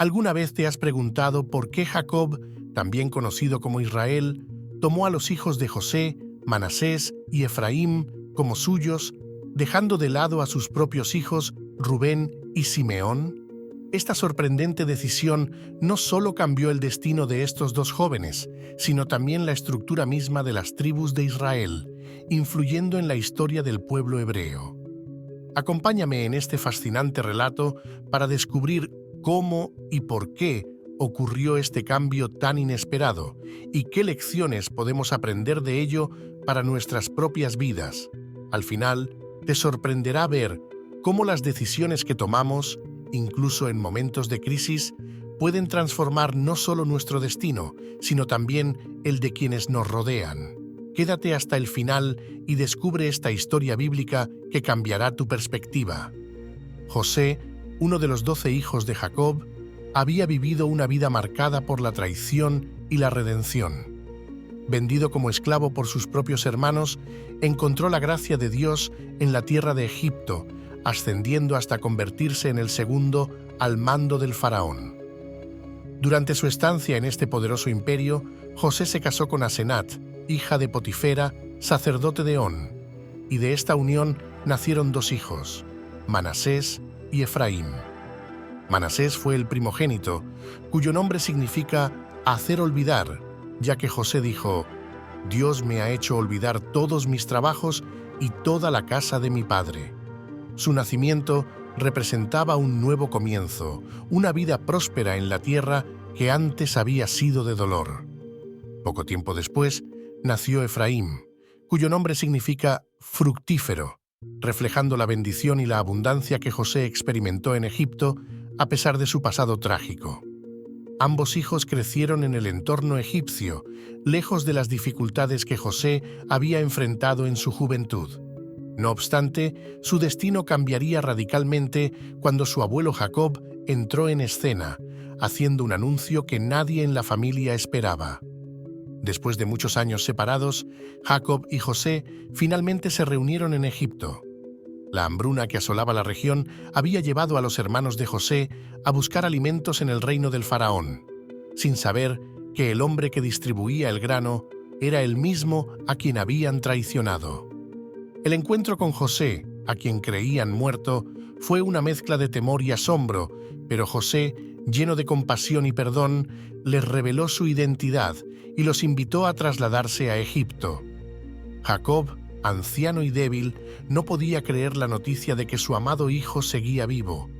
¿Alguna vez te has preguntado por qué Jacob, también conocido como Israel, tomó a los hijos de José, Manasés y Efraín como suyos, dejando de lado a sus propios hijos, Rubén y Simeón? Esta sorprendente decisión no solo cambió el destino de estos dos jóvenes, sino también la estructura misma de las tribus de Israel, influyendo en la historia del pueblo hebreo. Acompáñame en este fascinante relato para descubrir cómo y por qué ocurrió este cambio tan inesperado y qué lecciones podemos aprender de ello para nuestras propias vidas. Al final, te sorprenderá ver cómo las decisiones que tomamos, incluso en momentos de crisis, pueden transformar no solo nuestro destino, sino también el de quienes nos rodean. Quédate hasta el final y descubre esta historia bíblica que cambiará tu perspectiva. José, uno de los 12 hijos de Jacob, había vivido una vida marcada por la traición y la redención. Vendido como esclavo por sus propios hermanos, encontró la gracia de Dios en la tierra de Egipto, ascendiendo hasta convertirse en el segundo al mando del faraón. Durante su estancia en este poderoso imperio, José se casó con Asenat, hija de Potifera, sacerdote de On, y de esta unión nacieron dos hijos, Manasés y Efraín. Manasés fue el primogénito, cuyo nombre significa hacer olvidar, ya que José dijo: «Dios me ha hecho olvidar todos mis trabajos y toda la casa de mi padre». Su nacimiento representaba un nuevo comienzo, una vida próspera en la tierra que antes había sido de dolor. Poco tiempo después, nació Efraín, cuyo nombre significa fructífero, reflejando la bendición y la abundancia que José experimentó en Egipto a pesar de su pasado trágico. Ambos hijos crecieron en el entorno egipcio, lejos de las dificultades que José había enfrentado en su juventud. No obstante, su destino cambiaría radicalmente cuando su abuelo Jacob entró en escena, haciendo un anuncio que nadie en la familia esperaba. Después de muchos años separados, Jacob y José finalmente se reunieron en Egipto. La hambruna que asolaba la región había llevado a los hermanos de José a buscar alimentos en el reino del faraón, sin saber que el hombre que distribuía el grano era el mismo a quien habían traicionado. El encuentro con José, a quien creían muerto, fue una mezcla de temor y asombro, pero José, lleno de compasión y perdón, les reveló su identidad y los invitó a trasladarse a Egipto. Jacob, anciano y débil, no podía creer la noticia de que su amado hijo seguía vivo.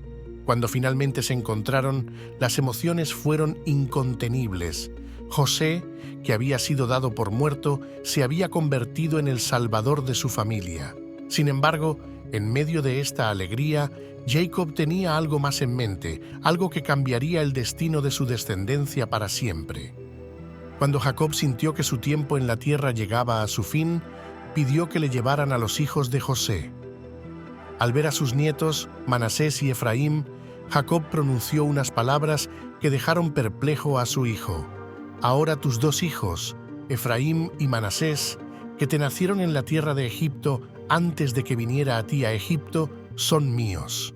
Cuando finalmente se encontraron, las emociones fueron incontenibles. José, que había sido dado por muerto, se había convertido en el salvador de su familia. Sin embargo, en medio de esta alegría, Jacob tenía algo más en mente, algo que cambiaría el destino de su descendencia para siempre. Cuando Jacob sintió que su tiempo en la tierra llegaba a su fin, pidió que le llevaran a los hijos de José. Al ver a sus nietos, Manasés y Efraín, Jacob pronunció unas palabras que dejaron perplejo a su hijo. «Ahora tus dos hijos, Efraín y Manasés, que te nacieron en la tierra de Egipto antes de que viniera a ti a Egipto, son míos.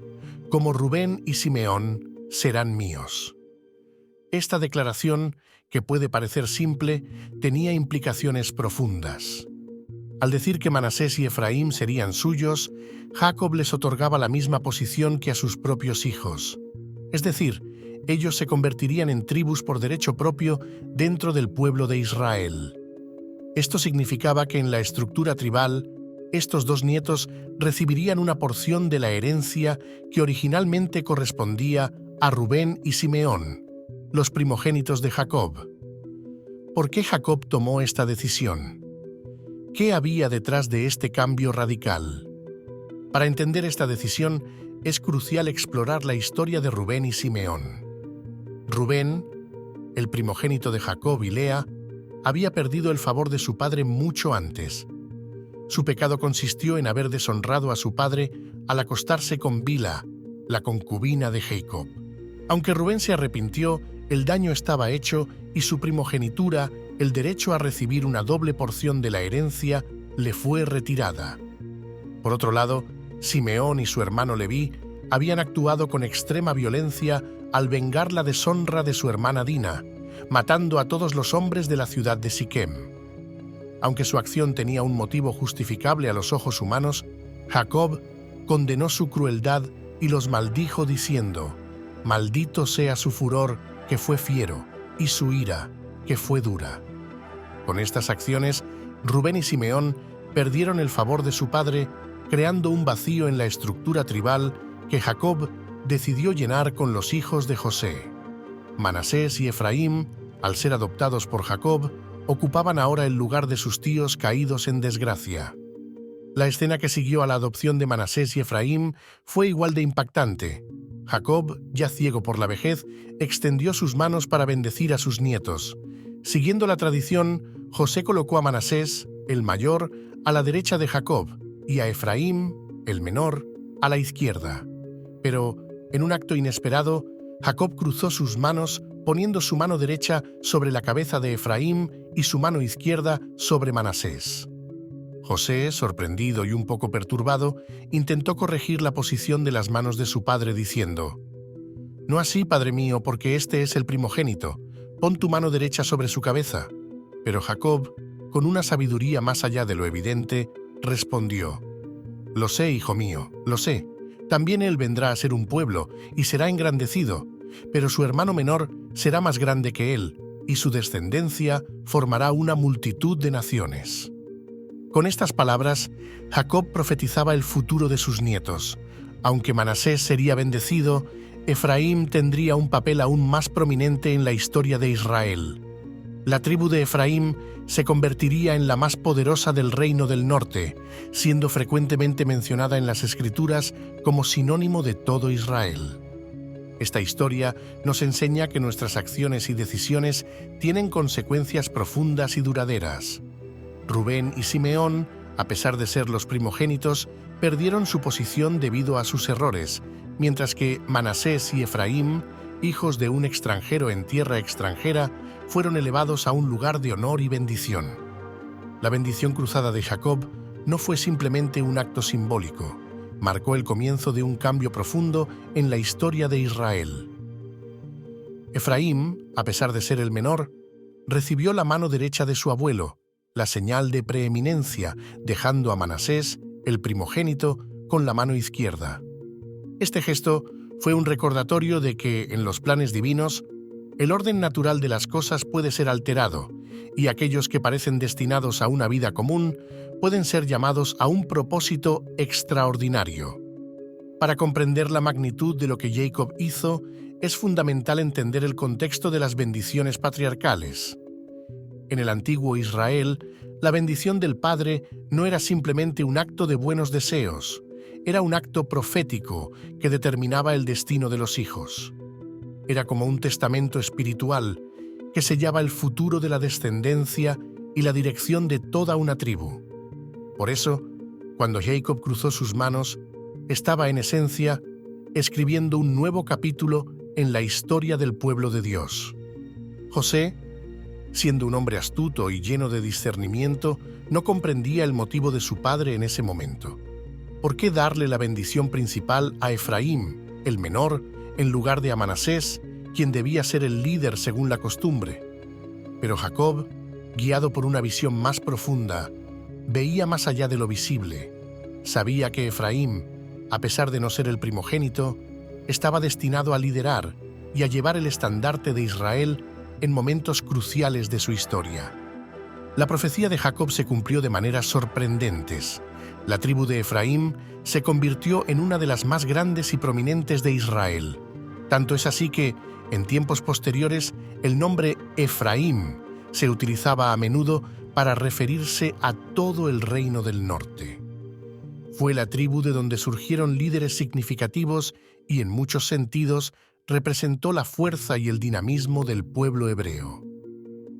Como Rubén y Simeón serán míos». Esta declaración, que puede parecer simple, tenía implicaciones profundas. Al decir que Manasés y Efraín serían suyos, Jacob les otorgaba la misma posición que a sus propios hijos. Es decir, ellos se convertirían en tribus por derecho propio dentro del pueblo de Israel. Esto significaba que en la estructura tribal, estos dos nietos recibirían una porción de la herencia que originalmente correspondía a Rubén y Simeón, los primogénitos de Jacob. ¿Por qué Jacob tomó esta decisión? ¿Qué había detrás de este cambio radical? Para entender esta decisión, es crucial explorar la historia de Rubén y Simeón. Rubén, el primogénito de Jacob y Lea, había perdido el favor de su padre mucho antes. Su pecado consistió en haber deshonrado a su padre al acostarse con Bilha, la concubina de Jacob. Aunque Rubén se arrepintió, el daño estaba hecho y su primogenitura, el derecho a recibir una doble porción de la herencia, le fue retirada. Por otro lado, Simeón y su hermano Leví habían actuado con extrema violencia al vengar la deshonra de su hermana Dina, matando a todos los hombres de la ciudad de Siquem. Aunque su acción tenía un motivo justificable a los ojos humanos, Jacob condenó su crueldad y los maldijo diciendo: «Maldito sea su furor, que fue fiero, y su ira, que fue dura». Con estas acciones, Rubén y Simeón perdieron el favor de su padre, creando un vacío en la estructura tribal que Jacob decidió llenar con los hijos de José. Manasés y Efraín, al ser adoptados por Jacob, ocupaban ahora el lugar de sus tíos caídos en desgracia. La escena que siguió a la adopción de Manasés y Efraín fue igual de impactante. Jacob, ya ciego por la vejez, extendió sus manos para bendecir a sus nietos. Siguiendo la tradición, José colocó a Manasés, el mayor, a la derecha de Jacob, y a Efraín, el menor, a la izquierda. Pero, en un acto inesperado, Jacob cruzó sus manos, poniendo su mano derecha sobre la cabeza de Efraín y su mano izquierda sobre Manasés. José, sorprendido y un poco perturbado, intentó corregir la posición de las manos de su padre diciendo: «No así, padre mío, porque este es el primogénito. Pon tu mano derecha sobre su cabeza». Pero Jacob, con una sabiduría más allá de lo evidente, respondió: «Lo sé, hijo mío, lo sé. También él vendrá a ser un pueblo y será engrandecido, pero su hermano menor será más grande que él, y su descendencia formará una multitud de naciones». Con estas palabras, Jacob profetizaba el futuro de sus nietos. Aunque Manasés sería bendecido, Efraín tendría un papel aún más prominente en la historia de Israel. La tribu de Efraín se convertiría en la más poderosa del reino del norte, siendo frecuentemente mencionada en las Escrituras como sinónimo de todo Israel. Esta historia nos enseña que nuestras acciones y decisiones tienen consecuencias profundas y duraderas. Rubén y Simeón, a pesar de ser los primogénitos, perdieron su posición debido a sus errores, mientras que Manasés y Efraín, hijos de un extranjero en tierra extranjera, fueron elevados a un lugar de honor y bendición. La bendición cruzada de Jacob no fue simplemente un acto simbólico, marcó el comienzo de un cambio profundo en la historia de Israel. Efraín, a pesar de ser el menor, recibió la mano derecha de su abuelo, la señal de preeminencia, dejando a Manasés, el primogénito, con la mano izquierda. Este gesto fue un recordatorio de que, en los planes divinos, el orden natural de las cosas puede ser alterado, y aquellos que parecen destinados a una vida común pueden ser llamados a un propósito extraordinario. Para comprender la magnitud de lo que Jacob hizo, es fundamental entender el contexto de las bendiciones patriarcales. En el antiguo Israel, la bendición del padre no era simplemente un acto de buenos deseos, era un acto profético que determinaba el destino de los hijos. Era como un testamento espiritual que sellaba el futuro de la descendencia y la dirección de toda una tribu. Por eso, cuando Jacob cruzó sus manos, estaba en esencia escribiendo un nuevo capítulo en la historia del pueblo de Dios. José, siendo un hombre astuto y lleno de discernimiento, no comprendía el motivo de su padre en ese momento. ¿Por qué darle la bendición principal a Efraín, el menor, en lugar de a Manasés, quien debía ser el líder según la costumbre? Pero Jacob, guiado por una visión más profunda, veía más allá de lo visible. Sabía que Efraín, a pesar de no ser el primogénito, estaba destinado a liderar y a llevar el estandarte de Israel en momentos cruciales de su historia. La profecía de Jacob se cumplió de maneras sorprendentes. La tribu de Efraín se convirtió en una de las más grandes y prominentes de Israel. Tanto es así que, en tiempos posteriores, el nombre Efraín se utilizaba a menudo para referirse a todo el reino del norte. Fue la tribu de donde surgieron líderes significativos y, en muchos sentidos, representó la fuerza y el dinamismo del pueblo hebreo.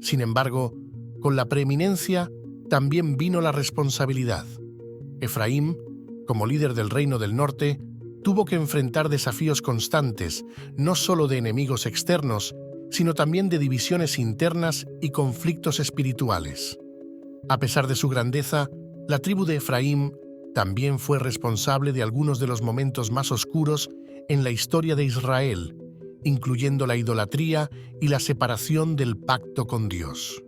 Sin embargo, con la preeminencia también vino la responsabilidad. Efraín, como líder del reino del norte, tuvo que enfrentar desafíos constantes, no solo de enemigos externos, sino también de divisiones internas y conflictos espirituales. A pesar de su grandeza, la tribu de Efraín también fue responsable de algunos de los momentos más oscuros en la historia de Israel, incluyendo la idolatría y la separación del pacto con Dios.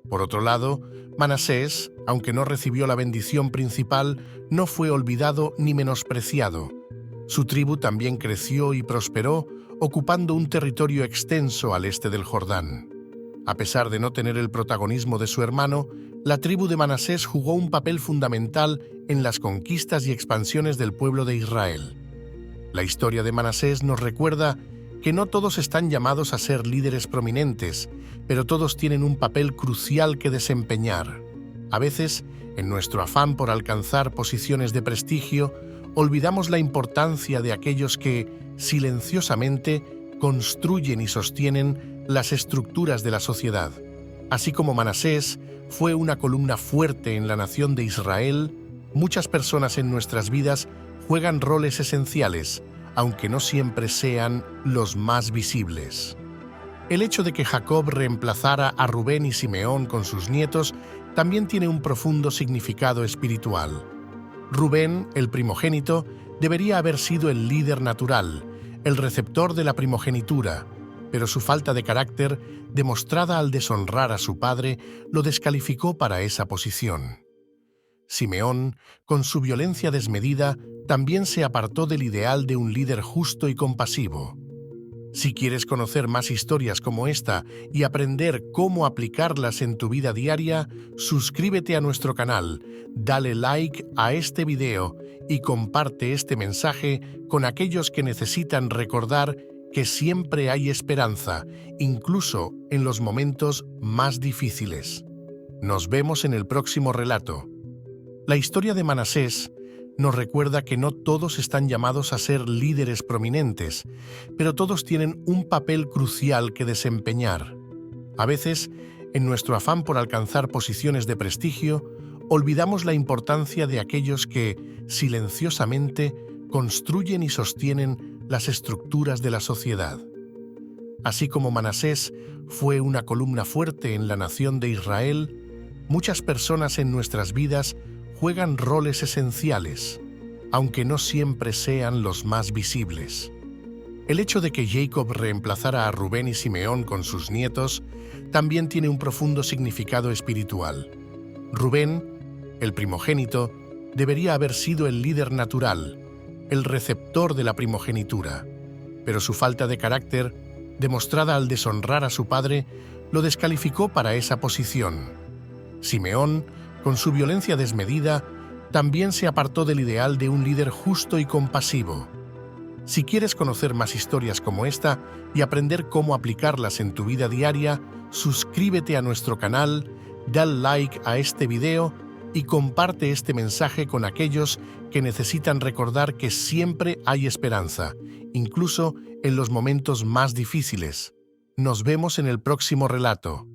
Por otro lado, Manasés, aunque no recibió la bendición principal, no fue olvidado ni menospreciado. Su tribu también creció y prosperó, ocupando un territorio extenso al este del Jordán. A pesar de no tener el protagonismo de su hermano, la tribu de Manasés jugó un papel fundamental en las conquistas y expansiones del pueblo de Israel. La historia de Manasés nos recuerda que no todos están llamados a ser líderes prominentes, pero todos tienen un papel crucial que desempeñar. A veces, en nuestro afán por alcanzar posiciones de prestigio, olvidamos la importancia de aquellos que, silenciosamente, construyen y sostienen las estructuras de la sociedad. Así como Manasés fue una columna fuerte en la nación de Israel, muchas personas en nuestras vidas juegan roles esenciales, aunque no siempre sean los más visibles. El hecho de que Jacob reemplazara a Rubén y Simeón con sus nietos también tiene un profundo significado espiritual. Rubén, el primogénito, debería haber sido el líder natural, el receptor de la primogenitura, pero su falta de carácter, demostrada al deshonrar a su padre, lo descalificó para esa posición. Simeón, con su violencia desmedida, también se apartó del ideal de un líder justo y compasivo. Si quieres conocer más historias como esta y aprender cómo aplicarlas en tu vida diaria, suscríbete a nuestro canal, dale like a este video y comparte este mensaje con aquellos que necesitan recordar que siempre hay esperanza, incluso en los momentos más difíciles. Nos vemos en el próximo relato. La historia de Manasés nos recuerda que no todos están llamados a ser líderes prominentes, pero todos tienen un papel crucial que desempeñar. A veces, en nuestro afán por alcanzar posiciones de prestigio, olvidamos la importancia de aquellos que, silenciosamente, construyen y sostienen las estructuras de la sociedad. Así como Manasés fue una columna fuerte en la nación de Israel, muchas personas en nuestras vidas juegan roles esenciales, aunque no siempre sean los más visibles. El hecho de que Jacob reemplazara a Rubén y Simeón con sus nietos también tiene un profundo significado espiritual. Rubén, el primogénito, debería haber sido el líder natural, el receptor de la primogenitura, pero su falta de carácter, demostrada al deshonrar a su padre, lo descalificó para esa posición. Simeón, con su violencia desmedida, también se apartó del ideal de un líder justo y compasivo. Si quieres conocer más historias como esta y aprender cómo aplicarlas en tu vida diaria, suscríbete a nuestro canal, dale like a este video y comparte este mensaje con aquellos que necesitan recordar que siempre hay esperanza, incluso en los momentos más difíciles. Nos vemos en el próximo relato.